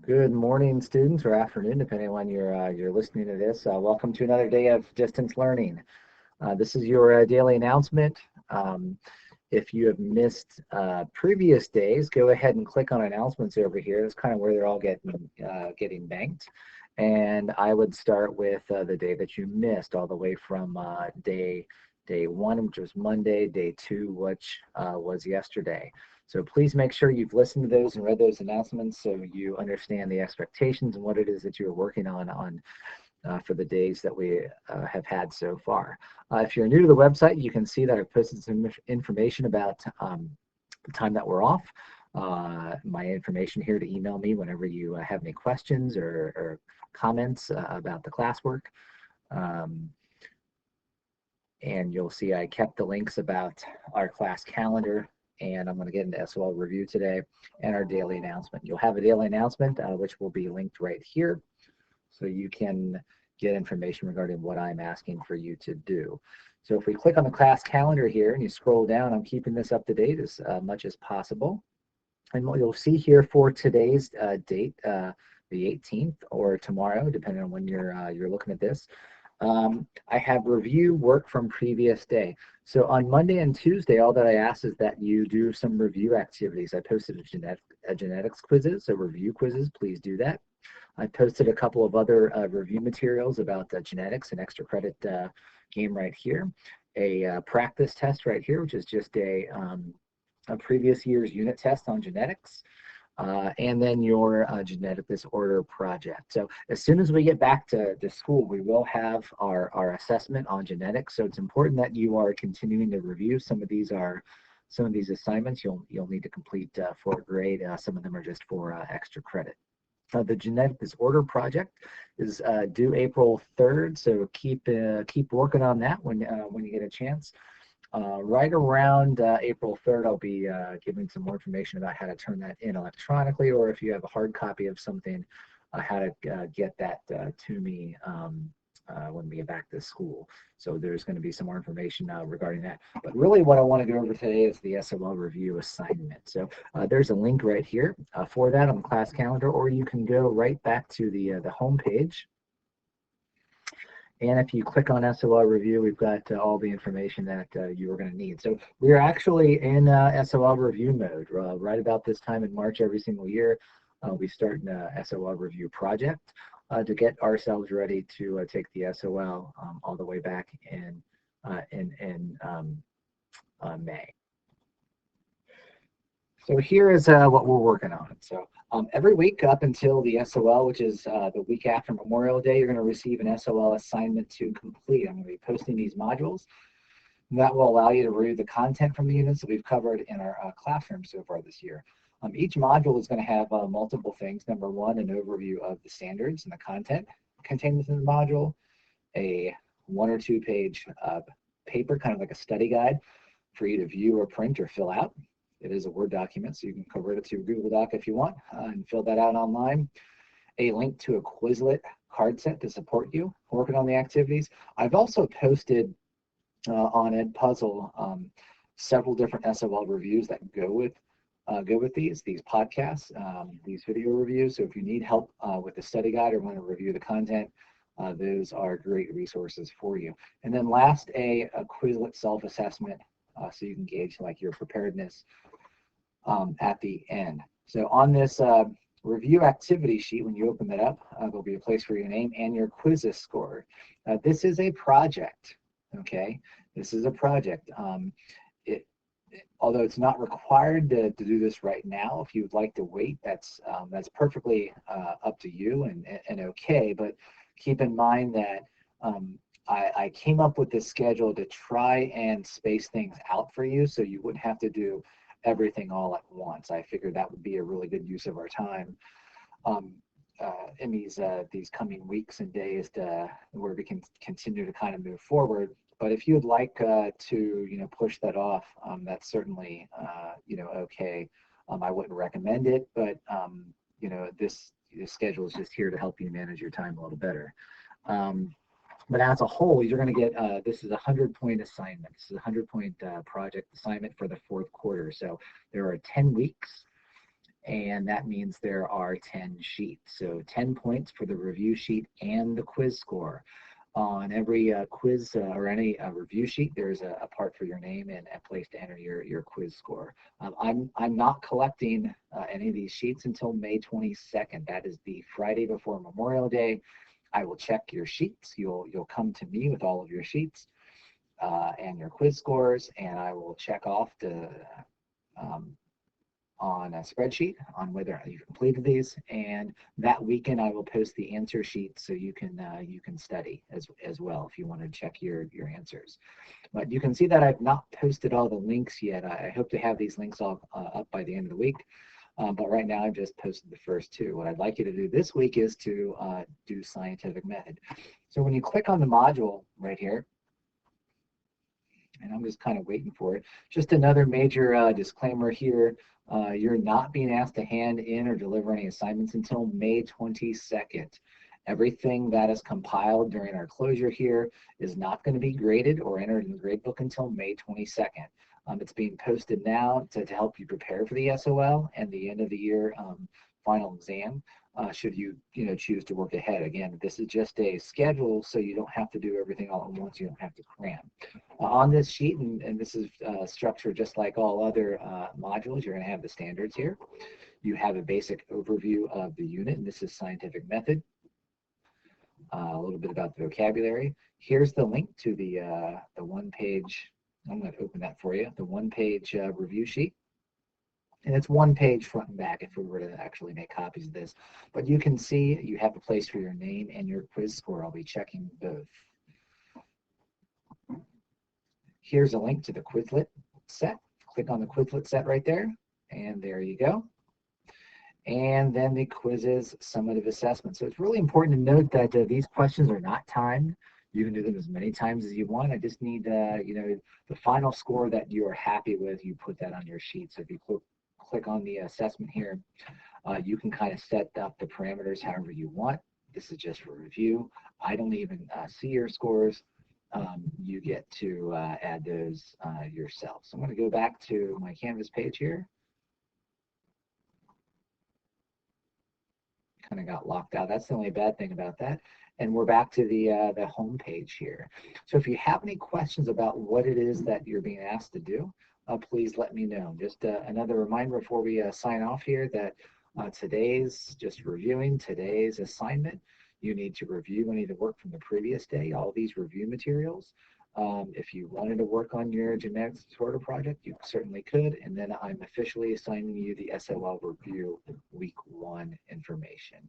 Good morning, students, or afternoon, depending on when you're listening to this. Welcome to another day of distance learning. This is your daily announcement. Um, if you have missed previous days, go ahead and click on announcements over here. That's kind of where they're all getting banked. And I would start with the day that you missed, all the way from day one, which was Monday, day two, which was yesterday. So please make sure you've listened to those and read those announcements so you understand the expectations and what it is that you're working on for the days that we have had so far. If you're new to the website, you can see that I've posted some information about the time that we're off. My information here to email me whenever you have any questions or comments about the classwork. Um, and you'll see I kept the links about our class calendar, and I'm going to get into SOL review today and our daily announcement. You'll have a daily announcement which will be linked right here, so you can get information regarding what I'm asking for you to do. So if we click on the class calendar here and you scroll down, I'm keeping this up to date as much as possible. And what you'll see here for today's date, the 18th, or tomorrow, depending on when you're looking at this, I have review work from previous day. So on Monday and Tuesday, all that I ask is that you do some review activities. I posted a genetics quizzes, so review quizzes, please do that. I posted a couple of other review materials about genetics, an extra credit game right here, a practice test right here, which is just a previous year's unit test on genetics, and then your genetic disorder project. So as soon as we get back to school, we will have our assessment on genetics. So it's important that you are continuing to review. Some of these assignments you'll need to complete for a grade. Some of them are just for extra credit. The genetic disorder project is due April 3rd, so keep working on that when you get a chance. Right around April 3rd, I'll be giving some more information about how to turn that in electronically, or if you have a hard copy of something, how to get that to me when we get back to school. So there's going to be some more information regarding that. But really what I want to go over today is the SOL review assignment. So there's a link right here for that on the class calendar, or you can go right back to the home page. And if you click on SOL review, we've got all the information that you are going to need. So we're actually in SOL review mode right about this time in March every single year. We start an SOL review project to get ourselves ready to take the SOL all the way back in May. So here is what we're working on. So every week up until the SOL, which is the week after Memorial Day, you're going to receive an SOL assignment to complete. I'm going to be posting these modules. And that will allow you to review the content from the units that we've covered in our classroom so far this year. Each module is going to have multiple things. Number one, an overview of the standards and the content contained within the module, a 1 or 2 page paper, kind of like a study guide for you to view or print or fill out. It is a Word document, so you can convert it to Google Doc if you want and fill that out online. A link to a Quizlet card set to support you working on the activities. I've also posted on Edpuzzle several different SOL reviews that go with these podcasts, these video reviews. So if you need help with the study guide or want to review the content, those are great resources for you. And then last, a Quizlet self-assessment so you can gauge like your preparedness at the end. So on this review activity sheet, when you open that up, there'll be a place for your name and your quizzes score. This is a project, okay? This is a project. Although it's not required to do this right now, if you'd like to wait, that's perfectly up to you and okay, but keep in mind that I came up with this schedule to try and space things out for you so you wouldn't have to do everything all at once. I figured that would be a really good use of our time in these coming weeks and days where we can continue to kind of move forward. But if you'd like to push that off, that's certainly okay. I wouldn't recommend it, but this schedule is just here to help you manage your time a little better. But as a whole, you're going to get, this is a 100-point assignment. This is a 100-point project assignment for the fourth quarter. So there are 10 weeks, and that means there are 10 sheets. So 10 points for the review sheet and the quiz score. On every quiz or any review sheet, there's a part for your name and a place to enter your quiz score. I'm not collecting any of these sheets until May 22nd. That is the Friday before Memorial Day. I will check your sheets. You'll come to me with all of your sheets and your quiz scores, and I will check off um, on a spreadsheet on whether you completed these. And that weekend, I will post the answer sheet so you can study as well if you want to check your answers. But you can see that I've not posted all the links yet. I hope to have these links all up by the end of the week. But right now I've just posted the first two. What I'd like you to do this week is to do scientific method. So when you click on the module right here, and I'm just kind of waiting for it, just another major disclaimer here. You're not being asked to hand in or deliver any assignments until May 22nd. Everything that is compiled during our closure here is not going to be graded or entered in the gradebook until May 22nd. It's being posted now to help you prepare for the SOL and the end of the year final exam. Should you choose to work ahead. Again, this is just a schedule, so you don't have to do everything all at once. You don't have to cram. On this sheet, and this is structured just like all other modules, you're going to have the standards here. You have a basic overview of the unit, and this is scientific method. A little bit about the vocabulary. Here's the link to the one-page. I'm going to open that for you. The one-page review sheet. And it's one page front and back if we were to actually make copies of this. But you can see you have a place for your name and your quiz score. I'll be checking both. Here's a link to the Quizlet set. Click on the Quizlet set right there, and there you go. And then the quizzes, summative assessment. So it's really important to note that these questions are not timed. You can do them as many times as you want. I just need, the final score that you are happy with, you put that on your sheet. So if you click on the assessment here, you can kind of set up the parameters however you want. This is just for review. I don't even see your scores. You get to add those yourself. So I'm going to go back to my Canvas page here. Kind of got locked out. That's the only bad thing about that. And we're back to the home page here. So if you have any questions about what it is that you're being asked to do, please let me know. Just another reminder before we sign off here that today's just reviewing today's assignment. You need to review any of the work from the previous day, all these review materials. If you wanted to work on your genetics disorder project, you certainly could. And then I'm officially assigning you the SOL review week 1 information.